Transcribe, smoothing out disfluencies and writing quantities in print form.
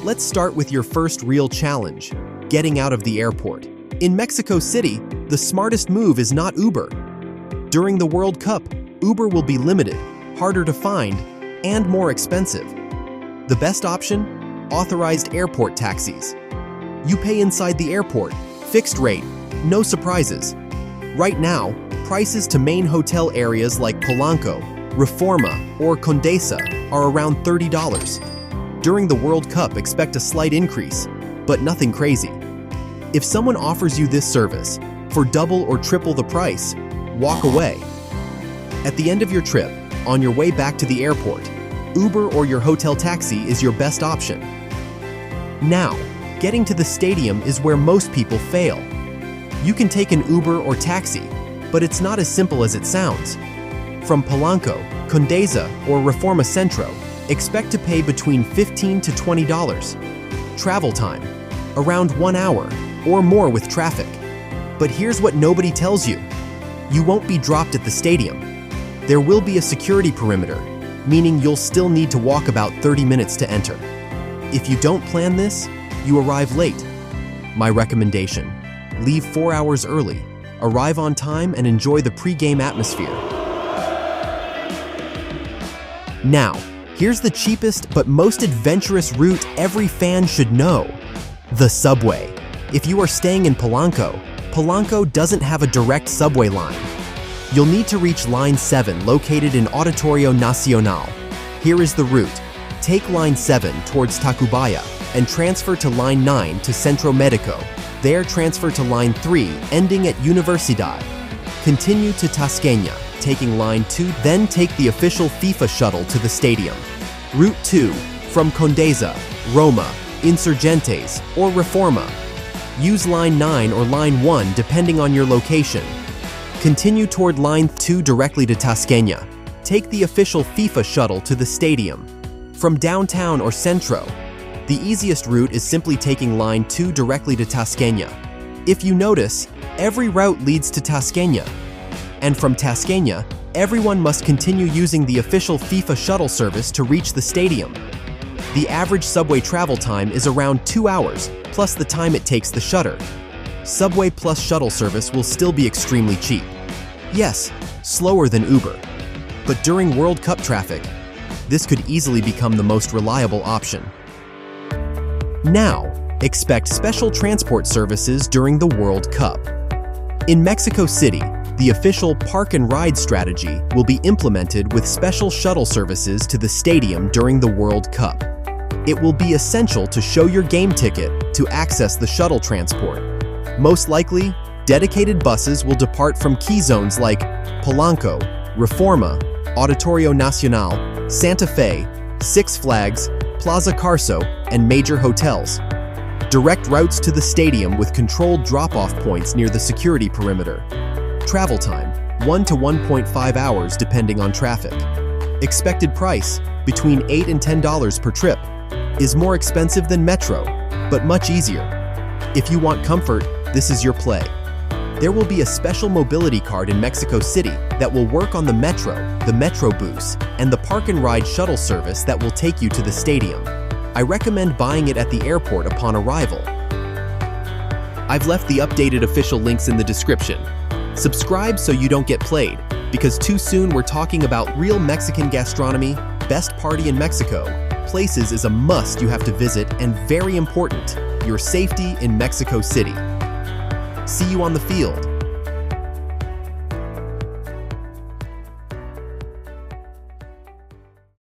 Let's start with your first real challenge, getting out of the airport. In Mexico City, the smartest move is not Uber. During the World Cup, Uber will be limited, harder to find, and more expensive. The best option? Authorized airport taxis. You pay inside the airport, fixed rate, no surprises. Right now, prices to main hotel areas like Polanco, Reforma, or Condesa are around $30. During the World Cup, expect a slight increase, but nothing crazy. If someone offers you this service for double or triple the price, walk away. At the end of your trip, on your way back to the airport, Uber or your hotel taxi is your best option. Now, getting to the stadium is where most people fail. You can take an Uber or taxi, but it's not as simple as it sounds. From Polanco, Condesa, or Reforma Centro, expect to pay between $15 to $20. Travel time, around 1 hour, or more with traffic. But here's what nobody tells you. You won't be dropped at the stadium. There will be a security perimeter, meaning you'll still need to walk about 30 minutes to enter. If you don't plan this, you arrive late. My recommendation: leave 4 hours early, arrive on time, and enjoy the pre-game atmosphere. Now, here's the cheapest but most adventurous route every fan should know: the subway. If you are staying in Polanco, Polanco doesn't have a direct subway line. You'll need to reach Line 7 located in Auditorio Nacional. Here is the route. Take Line 7 towards Tacubaya and transfer to Line 9 to Centro Medico. There transfer to Line 3 ending at Universidad. Continue to Tasqueña, taking Line 2, then take the official FIFA shuttle to the stadium. Route 2, from Condesa, Roma, Insurgentes, or Reforma. Use Line 9 or Line 1 depending on your location. Continue toward Line 2 directly to Tasqueña. Take the official FIFA shuttle to the stadium. From downtown or Centro, the easiest route is simply taking Line 2 directly to Tasqueña. If you notice, every route leads to Tasqueña. And from Tasqueña, everyone must continue using the official FIFA shuttle service to reach the stadium. The average subway travel time is around 2 hours, plus the time it takes the shuttle. Subway plus shuttle service will still be extremely cheap. Yes, slower than Uber. But during World Cup traffic, this could easily become the most reliable option. Now, expect special transport services during the World Cup. In Mexico City, the official park and ride strategy will be implemented with special shuttle services to the stadium during the World Cup. It will be essential to show your game ticket to access the shuttle transport. Most likely, dedicated buses will depart from key zones like Polanco, Reforma, Auditorio Nacional, Santa Fe, Six Flags, Plaza Carso, and major hotels. Direct routes to the stadium with controlled drop-off points near the security perimeter. Travel time, 1 to 1.5 hours depending on traffic. Expected price, between $8 and $10 per trip. Is more expensive than Metro, but much easier. If you want comfort, this is your play. There will be a special mobility card in Mexico City that will work on the Metrobus, and the park and ride shuttle service that will take you to the stadium. I recommend buying it at the airport upon arrival. I've left the updated official links in the description. Subscribe so you don't get played, because too soon we're talking about real Mexican gastronomy, best party in Mexico. Places is a must you have to visit, and very important, your safety in Mexico City. See you on the field.